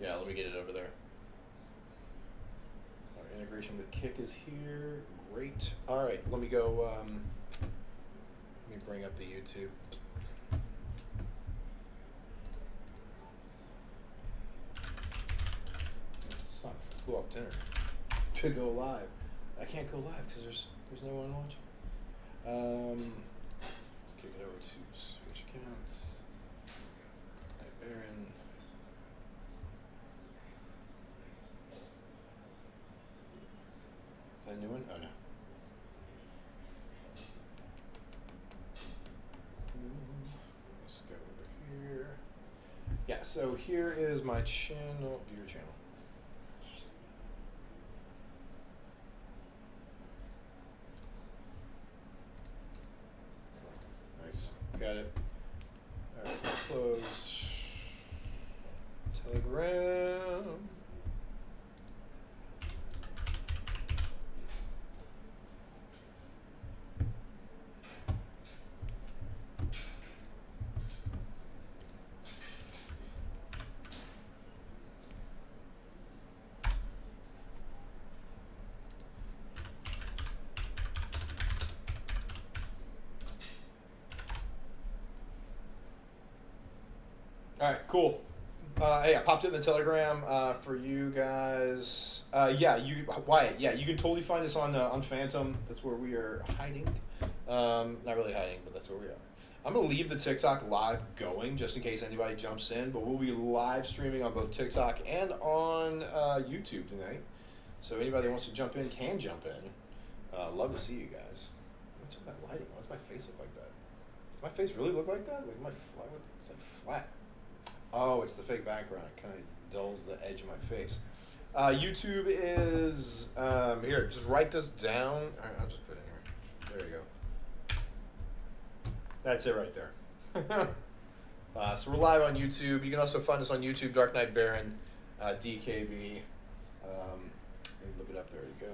Yeah, let me get it over there. Our integration with Kick is here. Great. All right, let me go. Let me bring up the YouTube. It sucks. It's cool off dinner to go live. I can't go live because there's no one watching. Let's kick it over to switch accounts. Hi, Baron. Is that a new one? Oh no. Let's go over here. Yeah, so here is my channel, viewer channel. Nice, got it. All right, close. Telegram. All right, cool. Hey, I popped in the Telegram for you guys. Yeah, Wyatt. Yeah, you can totally find us on Phantom. That's where we are hiding. Not really hiding, but that's where we are. I'm gonna leave the TikTok live going just in case anybody jumps in, but we'll be live streaming on both TikTok and on YouTube tonight. So anybody that wants to jump in can jump in. Love to see you guys. What's up with that lighting? Why does my face look like that? Does my face really look like that? Like it's like flat. Oh, it's the fake background. It kind of dulls the edge of my face. YouTube is here. Just write this down. All right, I'll just put it here. There you go. That's it right there. So we're live on YouTube. You can also find us on YouTube, Dark Knight Baron, DKB. Look it up. There you go.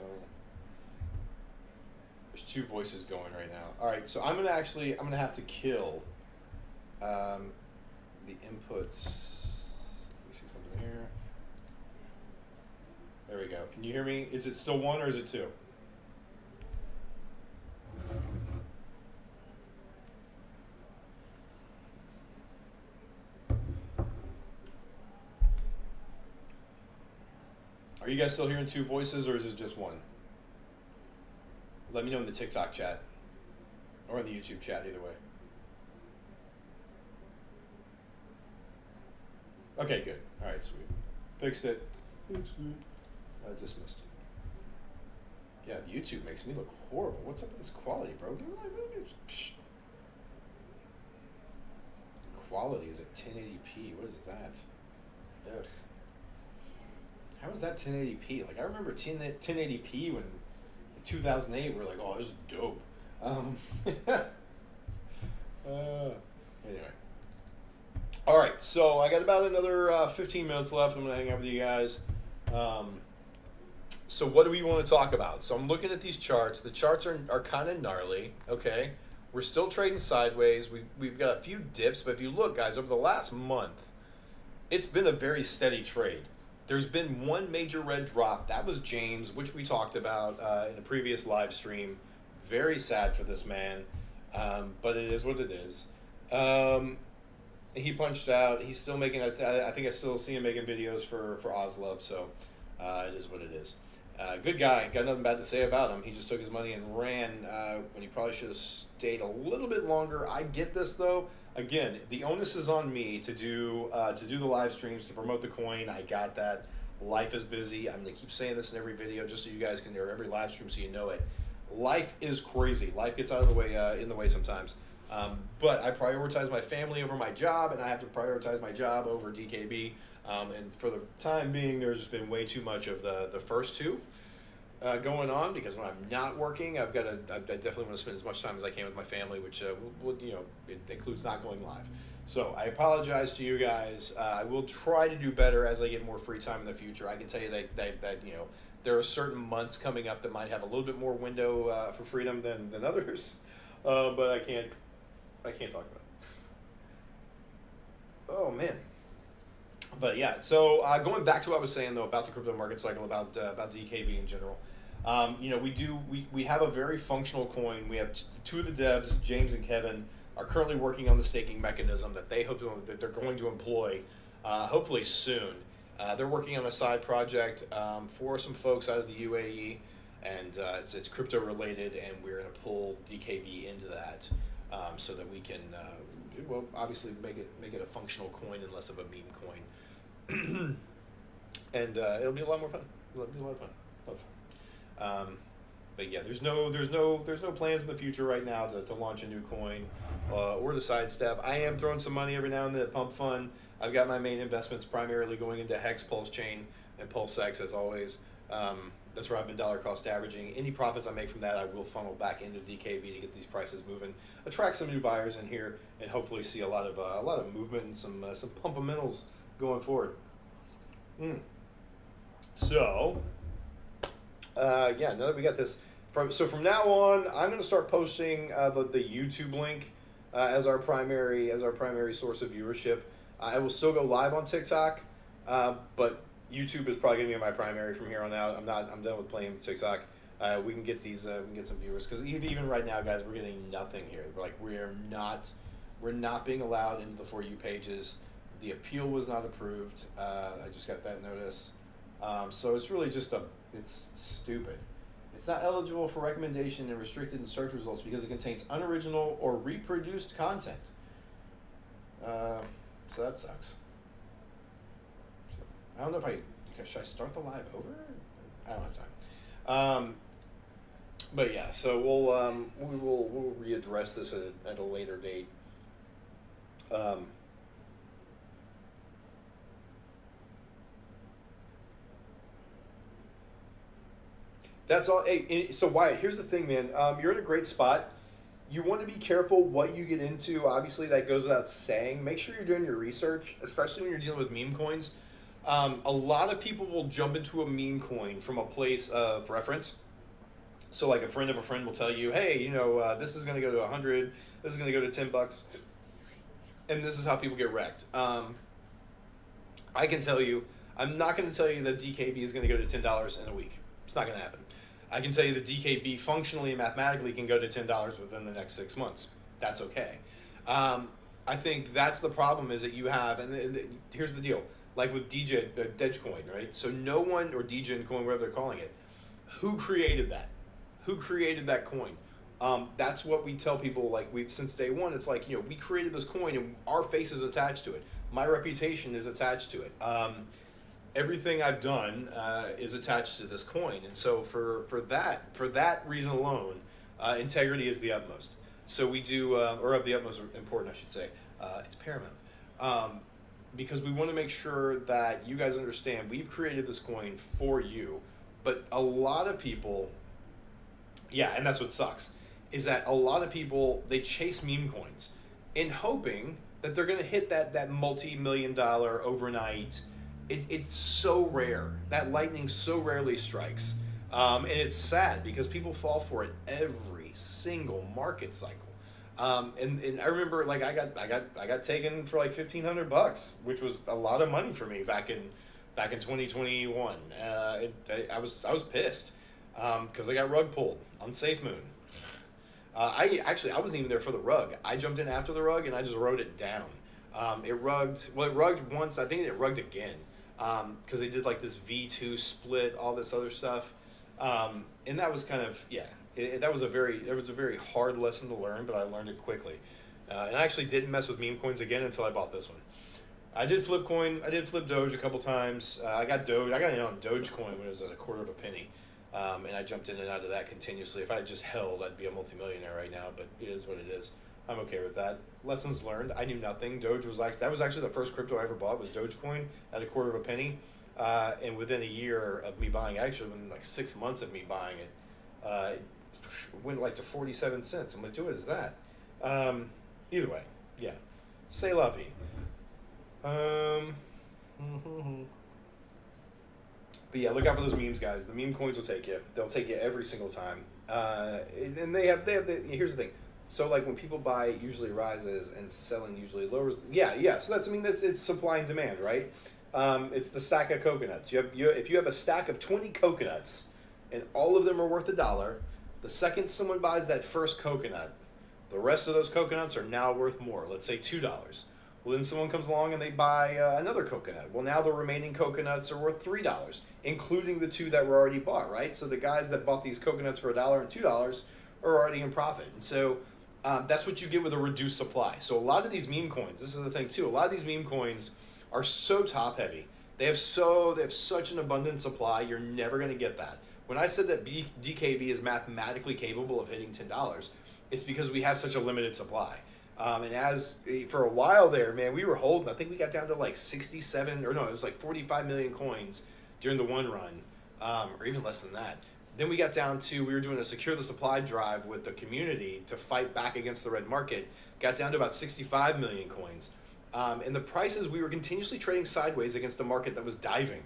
There's two voices going right now. All right, so I'm gonna have to kill. The inputs. Let me see something here. There we go. Can you hear me? Is it still one or is it two? Are you guys still hearing two voices or is it just one? Let me know in the TikTok chat or in the YouTube chat, either way. Okay, good. All right, sweet. Fixed it. I dismissed it. Yeah, YouTube makes me look horrible. What's up with this quality, bro? Give me my movies. Quality is at 1080p. What is that? Ugh. How is that 1080p? Like, I remember 1080p when in 2008 we were like, oh, this is dope. Anyway. All right, so I got about another 15 minutes left. I'm going to hang out with you guys. So what do we want to talk about? So I'm looking at these charts. The charts are kind of gnarly, okay? We're still trading sideways. We've got a few dips, but if you look, guys, over the last month, it's been a very steady trade. There's been one major red drop. That was James, which we talked about in a previous live stream. Very sad for this man, but it is what it is. He punched out. He's still making. I think I still see him making videos for Oslove. So it is what it is. Good guy. Got nothing bad to say about him. He just took his money and ran when he probably should have stayed a little bit longer. I get this though. Again, the onus is on me to do the live streams to promote the coin. I got that. Life is busy. I'm gonna keep saying this in every video just so you guys can hear every live stream so you know it. Life is crazy. Life gets out of the way in the way sometimes. But I prioritize my family over my job, and I have to prioritize my job over DKB. And for the time being, there's just been way too much of the first two going on, because when I'm not working, I definitely want to spend as much time as I can with my family, which it includes not going live. So I apologize to you guys. I will try to do better as I get more free time in the future. I can tell you that there are certain months coming up that might have a little bit more window for freedom than others, but I can't talk about it. Oh man, But yeah, so going back to what I was saying though about the crypto market cycle, about DKB in general, we have a very functional coin. We have two of the devs, James and Kevin, are currently working on the staking mechanism that that they're going to employ, hopefully soon. They're working on a side project for some folks out of the UAE, and it's crypto related, and we're going to pull DKB into that so that we can obviously make it a functional coin and less of a meme coin. And it'll be a lot more fun. It'll be a lot of fun. But yeah, there's no plans in the future right now to launch a new coin or to sidestep. I am throwing some money every now and then at Pump Fund. I've got my main investments primarily going into Hex, Pulse Chain, and PulseX as always. That's where I've been dollar cost averaging. Any profits I make from that, I will funnel back into DKB to get these prices moving, attract some new buyers in here, and hopefully see a lot of movement and some pumpamentals going forward. So, now that we got this, from now on, I'm going to start posting the YouTube link as our primary source of viewership. I will still go live on TikTok, but YouTube is probably going to be my primary from here on out. I'm done with playing TikTok. We can get these, we can get some viewers, because even right now, guys, we're getting nothing here. We're not being allowed into the For You pages. The appeal was not approved. I just got that notice. So it's really just it's stupid. It's not eligible for recommendation and restricted in search results because it contains unoriginal or reproduced content. So that sucks. So, I don't know should I start the live over? I don't have time. But yeah, so we'll readdress this at a later date. That's all. Hey, so Wyatt, here's the thing, man. You're in a great spot. You want to be careful what you get into. Obviously, that goes without saying. Make sure you're doing your research, especially when you're dealing with meme coins. A lot of people will jump into a meme coin from a place of reference. So, like a friend of a friend will tell you, "Hey, this is going to go to 100. This is going to go to $10, and this is how people get wrecked." I can tell you, I'm not going to tell you that DKB is going to go to $10 in a week. It's not going to happen. I can tell you that DKB functionally and mathematically can go to $10 within the next 6 months. That's okay. I think that's the problem is that you have, and here's the deal, like with Dogecoin, right? So no one, or Dogecoin, whatever they're calling it, who created that? Who created that coin? That's what we tell people, since day one, it's like, we created this coin and our face is attached to it. My reputation is attached to it. Everything I've done is attached to this coin, and so for that reason alone, integrity is the utmost. So we do, or of the utmost important, I should say. It's paramount, because we want to make sure that you guys understand we've created this coin for you. But a lot of people, and that's what sucks, is that a lot of people, they chase meme coins in hoping that they're going to hit that multi-million-dollar overnight. It's so rare. That lightning so rarely strikes, and it's sad because people fall for it every single market cycle. And I remember, I got taken for $1,500, which was a lot of money for me back in 2021. I was pissed because I got rug pulled on SafeMoon. I wasn't even there for the rug. I jumped in after the rug and I just rode it down. It rugged once. I think it rugged again. Because they did this V2 split, all this other stuff, and that was kind of that was a very hard lesson to learn, but I learned it quickly, and I actually didn't mess with meme coins again until I bought this one. I did flip coin, I did flip Doge a couple times. I got in on Dogecoin when it was at a quarter of a penny, and I jumped in and out of that continuously. If I had just held, I'd be a multimillionaire right now, but it is what it is. I'm okay with that. Lessons learned. I knew nothing. Doge was that was actually the first crypto I ever bought was Dogecoin at a quarter of a penny. And within a year of me buying, actually within 6 months of me buying it, it went to 47 cents. I'm like, what is that? Either way, yeah. C'est la vie. But yeah, look out for those memes, guys. The meme coins will take you. They'll take you every single time. And they have here's the thing. So when people buy, it usually rises, and selling usually lowers. Yeah. So it's supply and demand, right? It's the stack of coconuts. If you have a stack of 20 coconuts, and all of them are worth $1, the second someone buys that first coconut, the rest of those coconuts are now worth more. Let's say $2. Well, then someone comes along and they buy another coconut. Well, now the remaining coconuts are worth $3, including the two that were already bought, right? So the guys that bought these coconuts for $1 and $2 are already in profit. And so that's what you get with a reduced supply. So a lot of these meme coins, this is the thing too, a lot of these meme coins are so top heavy. They have such an abundant supply, you're never going to get that. When I said that DKB is mathematically capable of hitting $10, it's because we have such a limited supply. And as for a while there, man, we were holding. I think we got down to like 67, or no, it was like 45 million coins during the one run, or even less than that. Then we got down to, we were doing a secure the supply drive with the community to fight back against the red market. Got down to about 65 million coins. And the prices, we were continuously trading sideways against a market that was diving.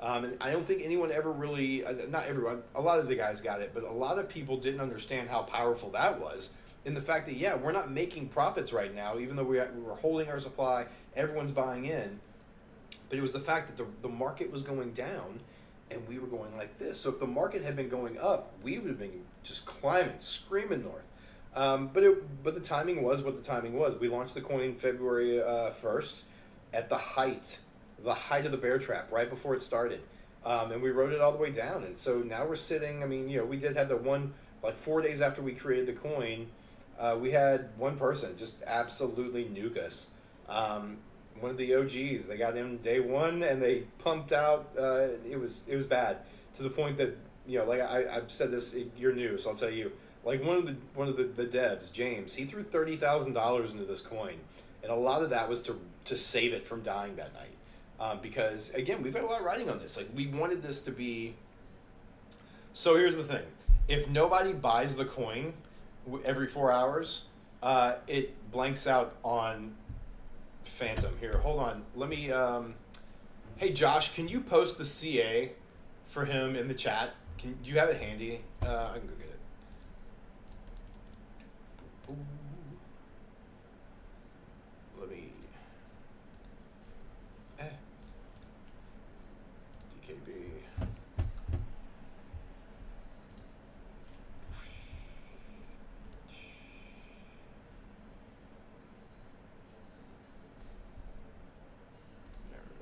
And I don't think anyone ever really, not everyone, a lot of the guys got it, but a lot of people didn't understand how powerful that was. In the fact that, yeah, we're not making profits right now, even though we were holding our supply, everyone's buying in. But it was the fact that the market was going down and we were going like this. So if the market had been going up, we would have been just climbing, screaming north. But the timing was what the timing was. We launched the coin February 1st at the height of the bear trap, right before it started. And we rode it all the way down. And so now we're sitting, I mean, we did have the one, like 4 days after we created the coin, we had one person just absolutely nuke us. One of the OGs, they got in day one and they pumped out. It was bad to the point that like I've said this. You're new, so I'll tell you. Like one of the devs, James, he threw $30,000 into this coin, and a lot of that was to save it from dying that night. Because again, we've had a lot riding on this. Like we wanted this to be. So here's the thing: if nobody buys the coin every 4 hours, it blanks out on Phantom. Here, hold on. Let me. Hey Josh, can you post the CA for him in the chat? Do you have it handy? I can go get it. Let me. DKB.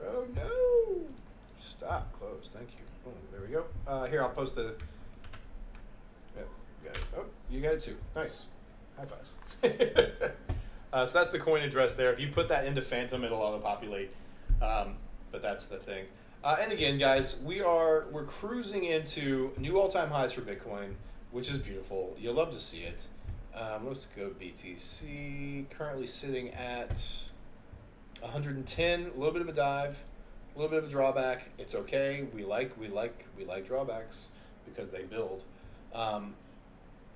Oh no! Stop. Close. Thank you. Boom. There we go. Here, I'll post the. Yep. Got it. Oh, you got it too. Nice. High fives. So that's the coin address there. If you put that into Phantom, it'll auto-populate. But that's the thing. And again, guys, we're cruising into new all-time highs for Bitcoin, which is beautiful. You'll love to see it. Let's go BTC. Currently sitting at 110. A little bit of a dive, a little bit of a drawback. It's okay. We like drawbacks because they build.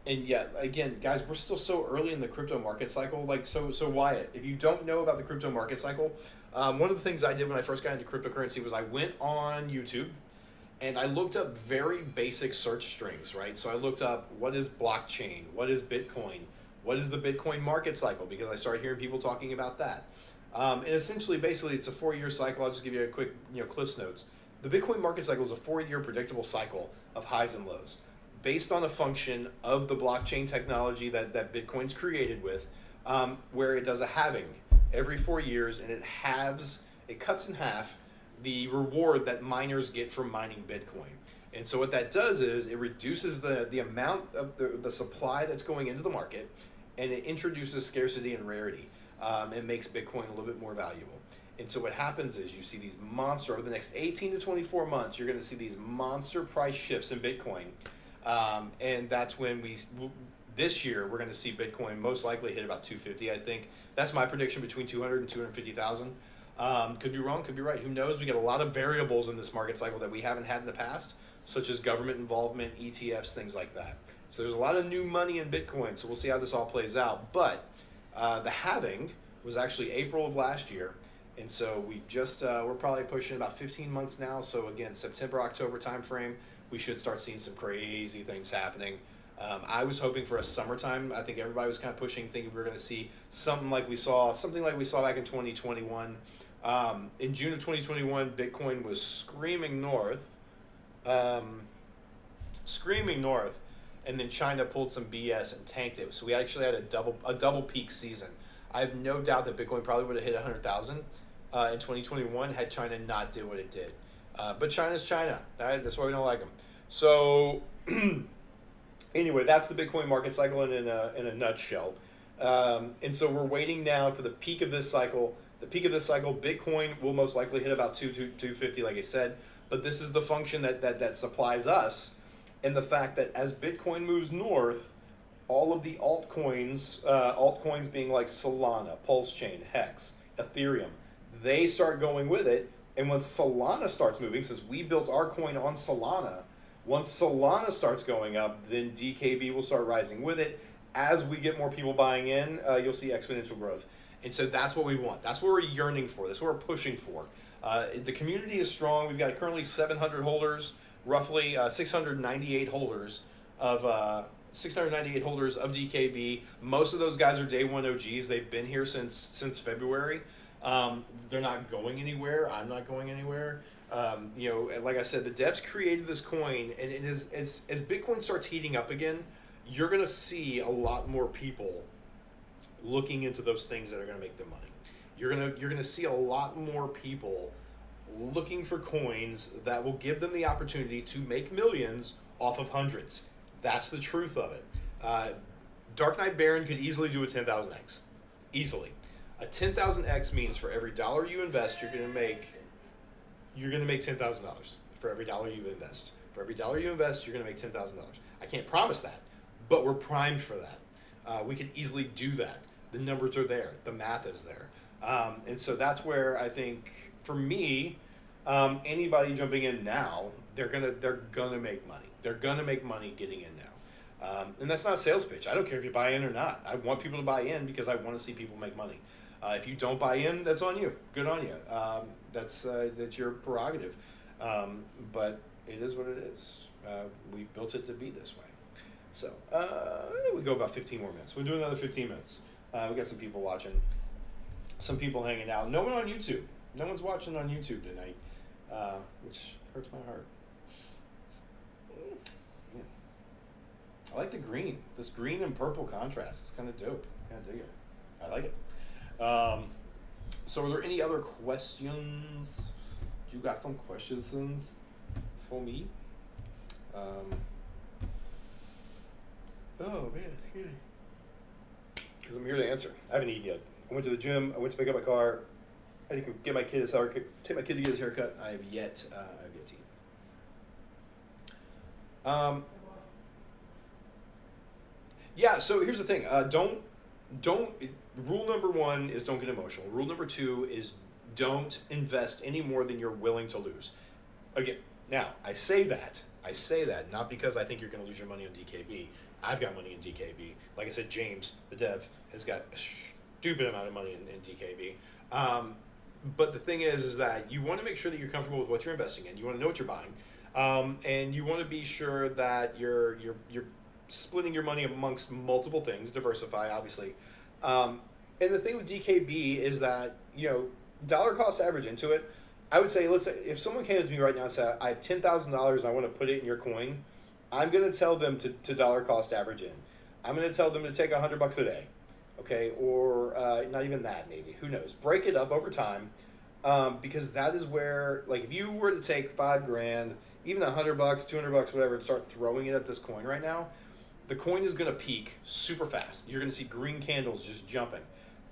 And yeah, again, guys, we're still so early in the crypto market cycle. Like, so Wyatt, if you don't know about the crypto market cycle, one of the things I did when I first got into cryptocurrency was I went on YouTube and I looked up very basic search strings, right? So I looked up what is blockchain, what is Bitcoin, what is the Bitcoin market cycle, because I started hearing people talking about that. And essentially, basically, it's a 4-year cycle. I'll just give you a quick, Cliff's notes. The Bitcoin market cycle is a 4-year predictable cycle of highs and lows, based on a function of the blockchain technology that Bitcoin's created with, where it does a halving every 4 years, and it cuts in half the reward that miners get from mining Bitcoin. And so what that does is it reduces the amount of the supply that's going into the market, and it introduces scarcity and rarity. It makes Bitcoin a little bit more valuable. And so what happens is you see these over the next 18 to 24 months, you're going to see these monster price shifts in Bitcoin. And that's when this year, we're going to see Bitcoin most likely hit about 250, I think. That's my prediction, between 200 and 250,000. Could be wrong, could be right. Who knows? We get a lot of variables in this market cycle that we haven't had in the past, such as government involvement, ETFs, things like that. So there's a lot of new money in Bitcoin, so we'll see how this all plays out. But the halving was actually April of last year. And so we're probably pushing about 15 months now. So again, September, October timeframe, we should start seeing some crazy things happening. I was hoping for a summertime. I think everybody was kind of pushing, thinking we were going to see something like we saw back in 2021. In June of 2021, Bitcoin was um, screaming north, and then China pulled some BS and tanked it. So we actually had a double peak season. I have no doubt that Bitcoin probably would have hit 100,000 in 2021 had China not did what it did. But China's China. Right? That's why we don't like them. So anyway, that's the Bitcoin market cycle in a nutshell. And so we're waiting now for the peak of this cycle. The peak of this cycle, Bitcoin will most likely hit about 250, like I said. But this is the function that supplies us, and the fact that as Bitcoin moves north, all of the altcoins being like Solana, Pulse Chain, Hex, Ethereum, they start going with it. And once Solana starts moving, since we built our coin on Solana, once Solana starts going up, then DKB will start rising with it. As we get more people buying in, you'll see exponential growth. And so that's what we want. That's what we're yearning for. That's what we're pushing for. The community is strong. We've got currently 700 holders, roughly 698 holders of 698 holders of DKB. Most of those guys are day one OGs. They've been here since February. They're not going anywhere. I'm not going anywhere. Like I said, the devs created this coin, and it is as Bitcoin starts heating up again, you're gonna see a lot more people looking into those things that are gonna make them money. You're gonna see a lot more people looking for coins that will give them the opportunity to make millions off of hundreds. That's the truth of it. Dark Knight Baron could easily do a 10,000x. Easily. A 10,000x means for every dollar you invest, you're gonna make $10,000 for every dollar you invest. For every dollar you invest, you're gonna make $10,000. I can't promise that, but we're primed for that. We can easily do that. The numbers are there. The math is there. And so that's where I think, for me, anybody jumping in now, they're gonna make money. They're gonna make money getting in now. And that's not a sales pitch. I don't care if you buy in or not. I want people to buy in because I want to see people make money. If you don't buy in, that's on you. Good on you. That's your prerogative. But it is what it is. We've built it to be this way. So we go about 15 more minutes. We'll do another 15 minutes. We got some people watching. Some people hanging out. No one on YouTube. No one's watching on YouTube tonight, which hurts my heart. Yeah. I like the green. This green and purple contrast. It's kind of dope. Kind of dig it. I like it. So are there any other questions? You got some questions for me? Oh man, because I'm here to answer. I haven't eaten yet. I went to the gym. I went to pick up my car. I had to get my kid take my kid to get his haircut. I have yet to eat. Yeah. So here's the thing. Don't. Rule number one is don't get emotional. Rule number two is don't invest any more than you're willing to lose. Again, now I say that not because I think you're going to lose your money on DKB. I've got money in DKB. Like I said, James, the dev, has got a stupid amount of money in DKB. But the thing is that you want to make sure that you're comfortable with what you're investing in. You want to know what you're buying, and you want to be sure that you're splitting your money amongst multiple things. Diversify, obviously. And the thing with DKB is that, dollar cost average into it, I would say, let's say if someone came to me right now and said, I have $10,000 and I want to put it in your coin, I'm going to tell them to dollar cost average in. I'm going to tell them to take $100 a day, okay, or not even that, maybe, who knows. Break it up over time, because that is where, like, if you were to take $5,000, even $100, $200, whatever, and start throwing it at this coin right now, the coin is going to peak super fast. You're going to see green candles just jumping.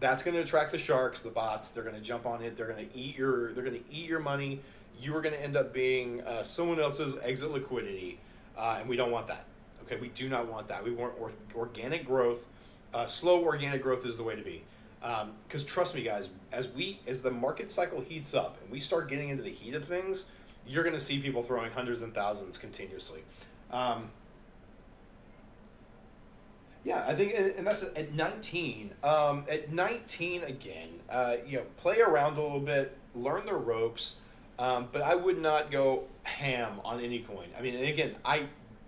That's going to attract the sharks, the bots. They're going to jump on it. They're going to eat your money. You are going to end up being someone else's exit liquidity, and we don't want that. Okay, we do not want that. We want organic growth. Slow organic growth is the way to be. Because trust me, guys, as the market cycle heats up and we start getting into the heat of things, you're going to see people throwing hundreds and thousands continuously. Yeah, I think, and that's at 19. At 19, again, play around a little bit, learn the ropes, but I would not go ham on any coin. I mean, and again,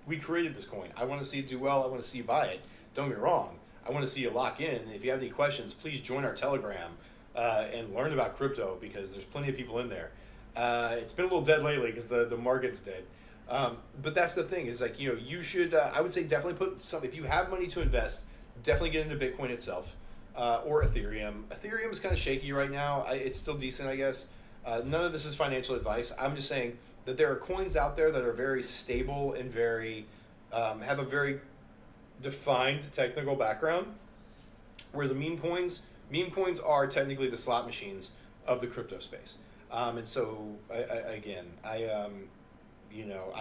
we created this coin. I want to see it do well. I want to see you buy it. Don't get me wrong. I want to see you lock in. If you have any questions, please join our Telegram. and learn about crypto because there's plenty of people in there. It's been a little dead lately because the market's dead. But that's the thing is like, you should, I would say definitely put some, if you have money to invest, definitely get into Bitcoin itself, or Ethereum. Ethereum is kind of shaky right now. It's still decent, I guess. None of this is financial advice. I'm just saying that there are coins out there that are very stable and very, have a very defined technical background. Whereas the meme coins are technically the slot machines of the crypto space. And so I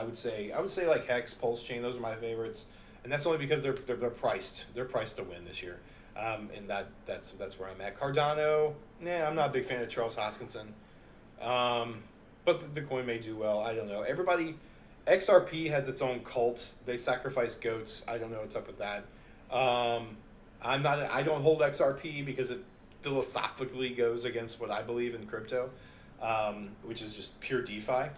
would say like Hex, Pulse Chain, those are my favorites, and that's only because they're priced to win this year, and that's where I'm at. Cardano, I'm not a big fan of Charles Hoskinson, but the coin may do well. I don't know. XRP has its own cult. They sacrifice goats. I don't know what's up with that. I don't hold XRP because it philosophically goes against what I believe in crypto, which is just pure DeFi.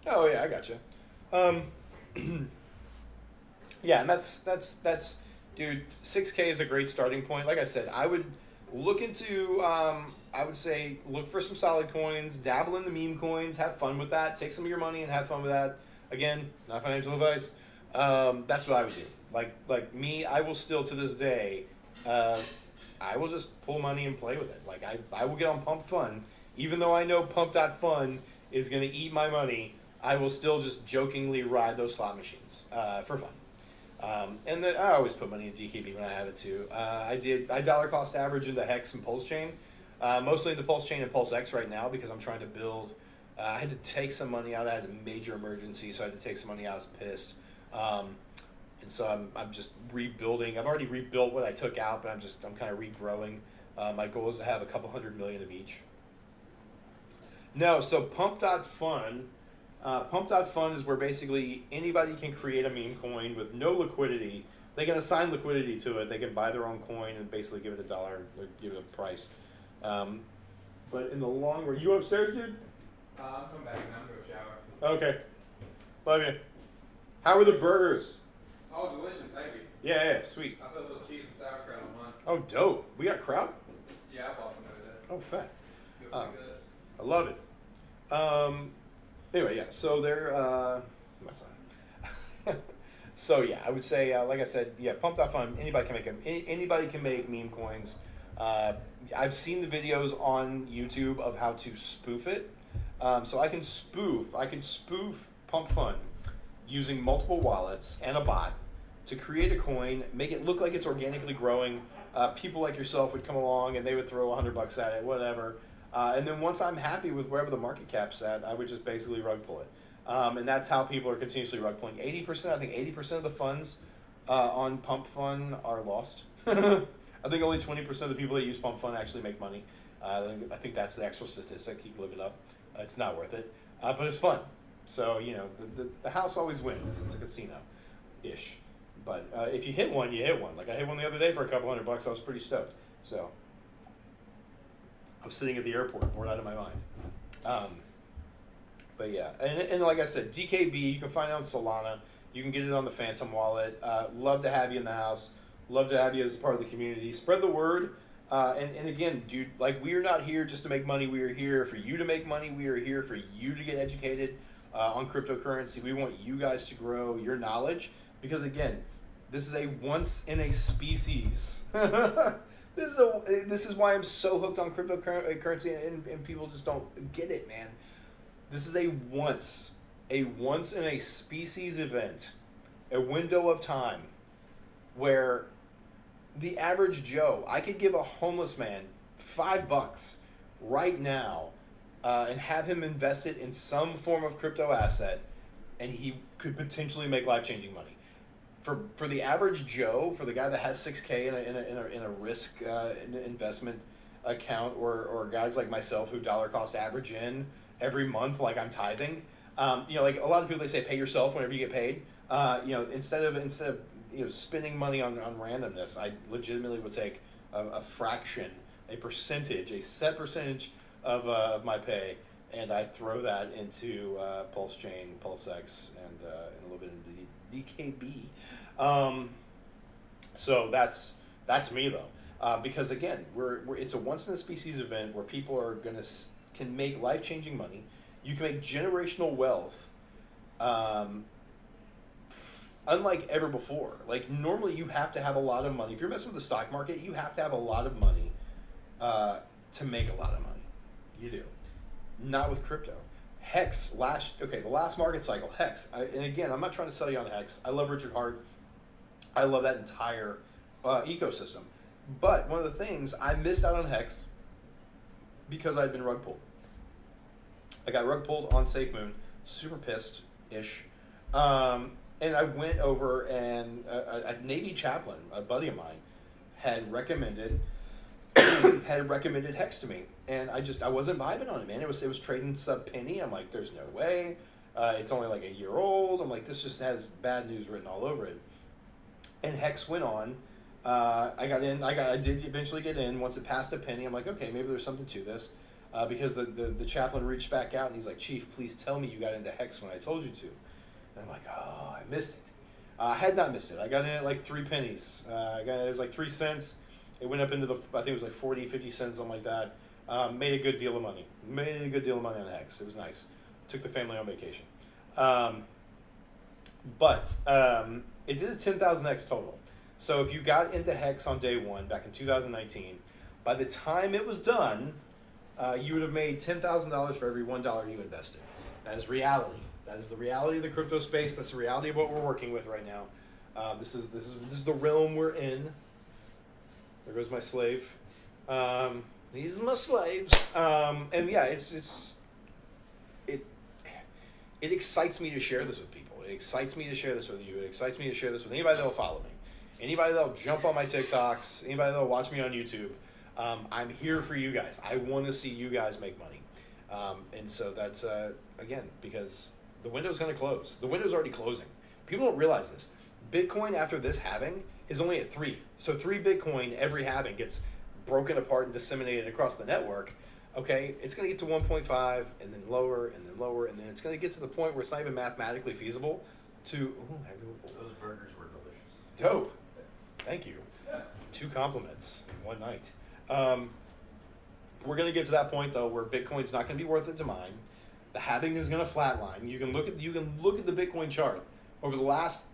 Oh yeah, I gotcha. Yeah, and that's dude. 6K is a great starting point. Like I said, I would look into. I would say look for some solid coins, dabble in the meme coins, have fun with that. Take some of your money and have fun with that. Again, not financial advice. That's what I would do. Like me, I will still to this day. I will just pull money and play with it. Like I will get on Pump Fun, even though I know Pump.Fun is going to eat my money. I will still just jokingly ride those slot machines for fun. I always put money in DKB when I have it too. I dollar cost average into Hex and Pulse Chain, mostly into Pulse Chain and Pulse X right now because I'm trying to build. I had to take some money out. I had a major emergency, so I had to take some money out. I was pissed, and so I'm just rebuilding. I've already rebuilt what I took out, but I'm kind of regrowing. My goal is to have a couple $100 million of each. No, so Pump.Fun. Pump.Fun is where basically anybody can create a meme coin with no liquidity. They can assign liquidity to it. They can buy their own coin and basically give it $1 or give it a price. But in the long run, you upstairs, dude? I'm coming back now. I'm going to go shower. Okay. Love you. How were the burgers? Oh, delicious. Thank you. Yeah, sweet. I put a little cheese and sauerkraut on mine. Oh, dope. We got kraut? Yeah, I bought some of that. Oh, fat. Feels pretty good. I love it. Anyway, yeah, so they're, my son. So yeah, I would say, like I said, yeah, Pump.Fun, anybody can make meme coins. I've seen the videos on YouTube of how to spoof it. So I can spoof Pump Fun using multiple wallets and a bot to create a coin, make it look like it's organically growing. People like yourself would come along and they would throw $100 at it, whatever. And then once I'm happy with wherever the market cap's at, I would just basically rug pull it. And that's how people are continuously rug pulling. 80%, I think 80% of the funds on Pump Fun are lost. I think only 20% of the people that use Pump Fun actually make money. I think that's the actual statistic. You can look it up. It's not worth it, but it's fun. So, the house always wins. It's a casino-ish. But if you hit one, you hit one. Like I hit one the other day for a couple $100. I was pretty stoked. So I was sitting at the airport, bored out of my mind. But yeah, and like I said, DKB, you can find it on Solana. You can get it on the Phantom wallet. Love to have you in the house. Love to have you as part of the community. Spread the word. And again, dude, like we are not here just to make money. We are here for you to make money. We are here for you to get educated on cryptocurrency. We want you guys to grow your knowledge because again, this is a once in a species. This is why I'm so hooked on cryptocurrency and people just don't get it, man. This is a once in a species event, a window of time where the average Joe, I could give a homeless man $5 right now and have him invest it in some form of crypto asset and he could potentially make life-changing money. For the average Joe, for the guy that has $6K in a risk investment account, or guys like myself who dollar cost average in every month, like I'm tithing, like a lot of people, they say pay yourself whenever you get paid. Instead of spending money on randomness, I legitimately would take a fraction, a set percentage of my pay, and I throw that into Pulse Chain, Pulse X, and a little bit into DKB. So that's me though, because again, we're it's a once in a species event where people are can make life changing money. You can make generational wealth, unlike ever before. Like normally, you have to have a lot of money. If you're messing with the stock market, you have to have a lot of money to make a lot of money. You do, not with crypto. Hex the last market cycle. Hex, and again, I'm not trying to sell you on Hex. I love Richard Hart. I love that entire ecosystem. But one of the things I missed out on Hex because I'd been rug pulled. I got rug pulled on SafeMoon, super pissed ish. And I went over and a Navy chaplain, a buddy of mine, had recommended Hex to me, and I wasn't vibing on it, man. It was trading sub penny. I'm like, there's no way. It's only like a year old. I'm like, this just has bad news written all over it. And Hex went on. I got in. I did eventually get in once it passed a penny. I'm like, okay, maybe there's something to this, because the chaplain reached back out and he's like, Chief, please tell me you got into Hex when I told you to. And I'm like, oh, I missed it. I had not missed it. I got in at like 3 pennies. It was like 3 cents. It went up into I think it was like 40, 50 cents, something like that. Made a good deal of money. Made a good deal of money on Hex. It was nice. Took the family on vacation. But it did a 10,000x total. So if you got into Hex on day one back in 2019, by the time it was done, you would have made $10,000 for every $1 you invested. That is reality. That is the reality of the crypto space. That's the reality of what we're working with right now. This is the realm we're in. There goes my slave. These are my slaves. And yeah, it excites me to share this with people. It excites me to share this with you. It excites me to share this with anybody that'll follow me. Anybody that'll jump on my TikToks. Anybody that'll watch me on YouTube. I'm here for you guys. I want to see you guys make money. And so that's, again, because the window's going to close. The window's already closing. People don't realize this. Bitcoin after this halving is only at 3. So 3 Bitcoin every halving gets broken apart and disseminated across the network. Okay, it's going to get to 1.5 and then lower and then lower, and then it's going to get to the point where it's not even mathematically feasible to... Those burgers were delicious. Dope. Thank you. 2 compliments in one night. We're going to get to that point, though, where Bitcoin's not going to be worth it to mine. The halving is going to flatline. You can look at the Bitcoin chart over the last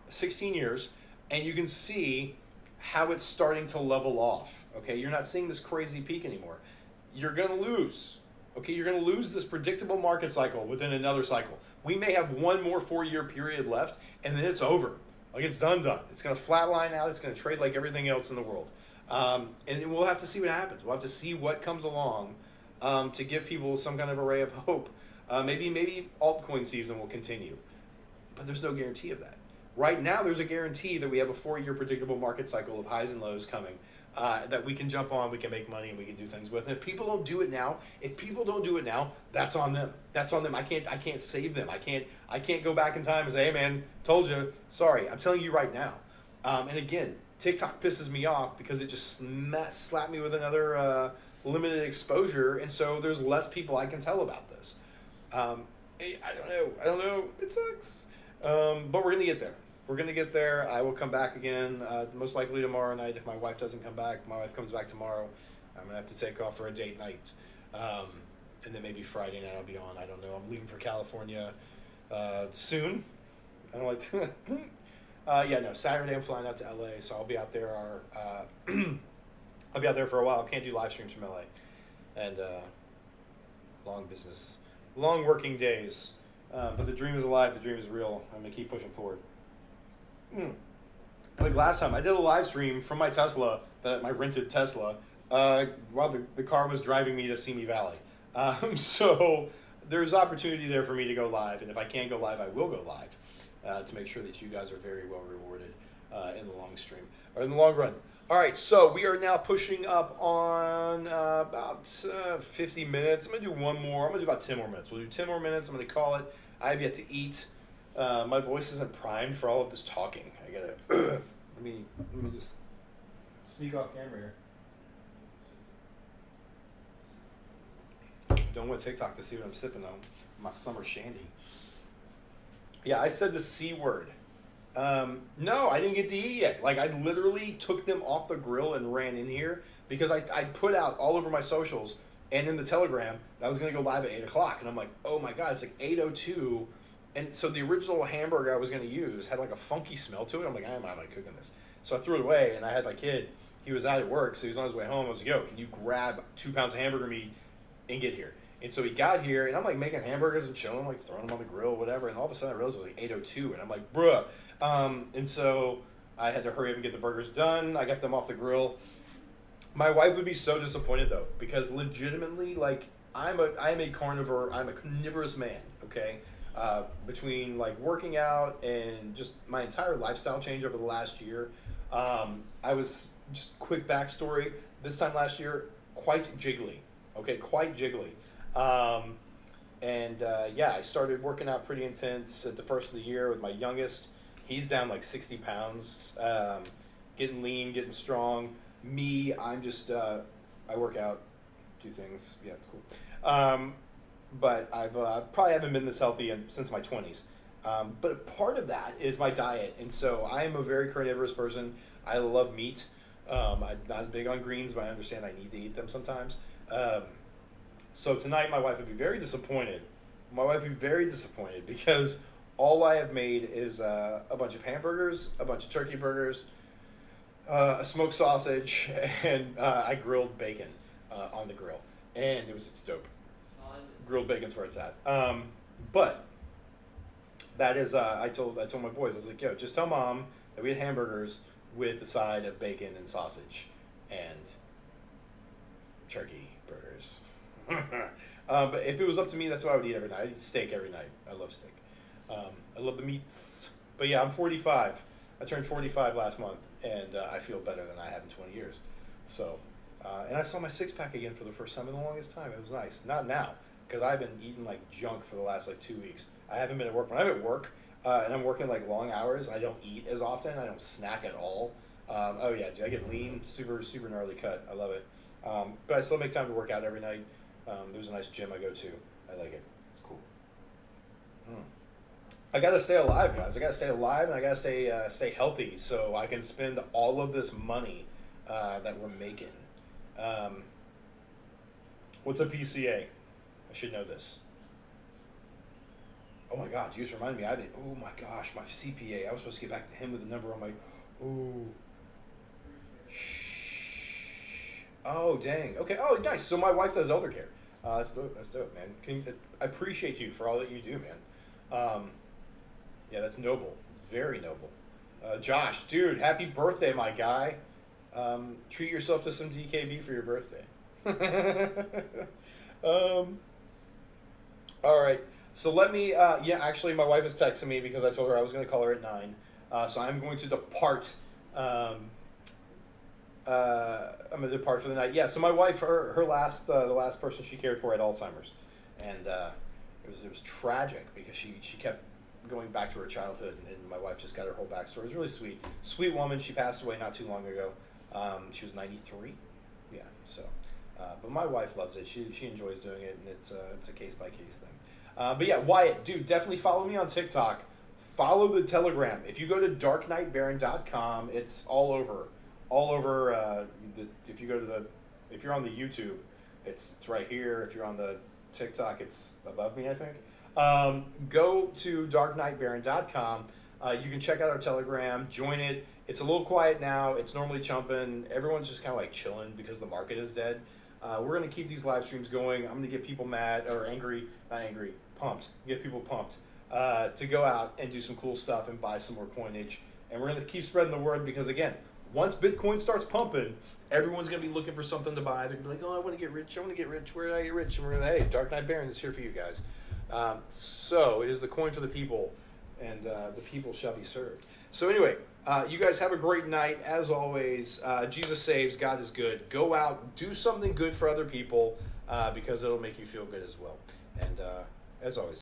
16 years, and you can see how it's starting to level off. Okay, you're not seeing this crazy peak anymore. You're going to lose. Okay, you're going to lose this predictable market cycle within another cycle. We may have one more 4-year period left, and then it's over. Like it's done. It's going to flatline out. It's going to trade like everything else in the world. And we'll have to see what happens. We'll have to see what comes along to give people some kind of a ray of hope. Maybe altcoin season will continue, but there's no guarantee of that. Right now, there's a guarantee that we have a 4-year predictable market cycle of highs and lows coming that we can jump on, we can make money, and we can do things with. And if people don't do it now, that's on them. That's on them. I can't save them. I can't go back in time and say, hey man, told you. Sorry. I'm telling you right now. And again, TikTok pisses me off because it just slapped me with another limited exposure, and so there's less people I can tell about this. I don't know. It sucks. But we're gonna get there. We're gonna get there. I will come back again, most likely tomorrow night if my wife doesn't come back. My wife comes back tomorrow. I'm gonna have to take off for a date night, and then maybe Friday night I'll be on. I don't know. I'm leaving for California soon. I don't like to. Saturday I'm flying out to LA, so I'll be out there. I'll be out there for a while. Can't do live streams from LA, and long working days. But the dream is alive. The dream is real. I'm gonna keep pushing forward. Like last time, I did a live stream from my Tesla, my rented Tesla, while the car was driving me to Simi Valley. So there's opportunity there for me to go live, and if I can't go live, I will go live to make sure that you guys are very well rewarded in the long stream or in the long run. All right, so we are now pushing up on about 50 minutes. I'm going to do one more. I'm going to do about 10 more minutes. We'll do 10 more minutes. I'm going to call it. I have yet to eat. My voice isn't primed for all of this talking. I got to let me just sneak off camera here. Don't want TikTok to see what I'm sipping on. My summer shandy. Yeah, I said the C word. No, I didn't get to eat yet. Like I literally took them off the grill and ran in here because I put out all over my socials and in the Telegram that I was gonna go live at 8 o'clock, and I'm like, oh my god, it's like 8:02, and so the original hamburger I was gonna use had like a funky smell to it. I'm like, I'm not cooking this, so I threw it away, and I had my kid. He was out at work, so he was on his way home. I was like, yo, can you grab 2 pounds of hamburger meat and get here? And so he got here, and I'm like making hamburgers and chilling, like throwing them on the grill, whatever. And all of a sudden I realized it was like 8:02, and I'm like, bruh. And so I had to hurry up and get the burgers done. I got them off the grill. My wife would be so disappointed though, because legitimately, like, I am a carnivore. I'm a carnivorous man. Okay, between like working out and just my entire lifestyle change over the last year, I was just quick backstory. This time last year, quite jiggly. Okay, quite jiggly. Yeah, I started working out pretty intense at the first of the year with my youngest. He's down like 60 pounds, getting lean, getting strong. Me, I'm just, I work out, do things. Yeah, it's cool. But I've probably haven't been this healthy since my 20s. But part of that is my diet. And so I am a very carnivorous person. I love meat. I'm not big on greens, but I understand I need to eat them sometimes. So tonight my wife would be very disappointed. My wife would be very disappointed because all I have made is a bunch of hamburgers, a bunch of turkey burgers, a smoked sausage, and I grilled bacon on the grill. And it's dope. Grilled bacon's where it's at. But that is, I told my boys, I was like, yo, just tell mom that we had hamburgers with a side of bacon and sausage and turkey burgers. But if it was up to me, that's what I would eat every night. I'd eat steak every night. I love steak. I love the meats. But yeah, I'm 45. I turned 45 last month, and I feel better than I have in 20 years. So, and I saw my six-pack again for the first time in the longest time. It was nice. Not now, because I've been eating like junk for the last like 2 weeks. I haven't been at work. When I'm at work, and I'm working like long hours, I don't eat as often. I don't snack at all. Oh yeah, dude, I get lean, super gnarly cut. I love it. But I still make time to work out every night. There's a nice gym I go to. I like it. It's cool. I gotta stay alive, guys. I gotta stay alive, and I gotta stay healthy, so I can spend all of this money that we're making. What's a PCA? I should know this. Oh my God! You just reminded me. Oh my gosh, my CPA. I was supposed to get back to him with the number on my. Ooh. Shh. Oh dang. Okay. Oh nice. So my wife does elder care. That's dope. That's dope, man. I appreciate you for all that you do, man. Yeah, that's noble. It's very noble. Josh, dude, happy birthday, my guy. Treat yourself to some DKB for your birthday. All right. So let me, actually, my wife is texting me because I told her I was going to call her at 9. So I'm going to depart. I'm going to depart for the night. Yeah, so my wife, the last person she cared for had Alzheimer's. And it was tragic because she kept going back to her childhood, and my wife just got her whole backstory. It was really sweet. Sweet woman. She passed away not too long ago. She was 93. Yeah, so. But my wife loves it. She enjoys doing it, and it's a case-by-case thing. But yeah, Wyatt, dude, definitely follow me on TikTok. Follow the Telegram. If you go to darknightbaron.com, it's all over. If you're on the YouTube, it's right here. If you're on the TikTok, it's above me, I think. Go to darknightbaron.com. You can check out our Telegram, join it. It's a little quiet now. It's normally chumping. Everyone's just kind of like chilling because the market is dead. We're going to keep these live streams going. I'm going to get people mad or angry, not angry, pumped. Get people pumped to go out and do some cool stuff and buy some more coinage. And we're going to keep spreading the word because, again, once Bitcoin starts pumping, everyone's going to be looking for something to buy. They're going to be like, oh, I want to get rich. Where did I get rich? And we're going to, hey, Dark Knight Baron is here for you guys. So it is the coin for the people, and the people shall be served. So anyway, you guys have a great night. As always, Jesus saves, God is good. Go out, do something good for other people because it'll make you feel good as well. And as always,